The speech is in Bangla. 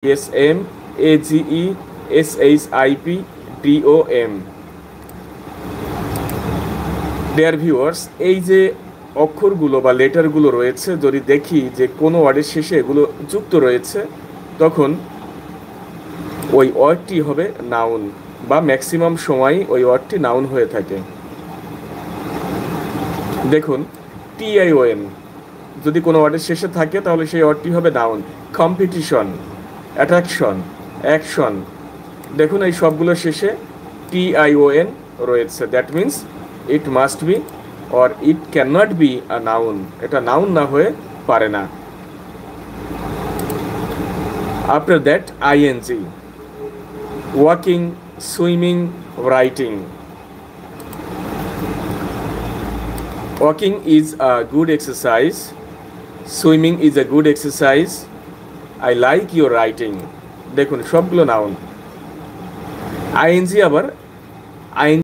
SMAGESHIPDOM। ডিয়ার ভিউয়ার্স, এই যে অক্ষরগুলো বা লেটারগুলো রয়েছে, যদি দেখি যে কোনো ওয়ার্ডের শেষে এগুলো যুক্ত রয়েছে, তখন ওই ওয়ার্ডটি হবে নাউন, বা ম্যাক্সিমাম সময় ওই ওয়ার্ডটি নাউন হয়ে থাকে। দেখুন, TION যদি কোনো ওয়ার্ডের শেষে থাকে তাহলে সেই ওয়ার্ডটি হবে নাউন। কম্পিটিশন, অ্যাট্রাকশন, অ্যাকশন, দেখুন এই সবগুলোর শেষে TION রয়েছে। That means it must be or it can not be a noun, এটা নাউন না হয়ে পারে না। After that ING, walking, swimming, writing. Walking is a good exercise. Swimming is a good exercise. I like your writing. দেখুন সবগুলো নাউন। ING আবার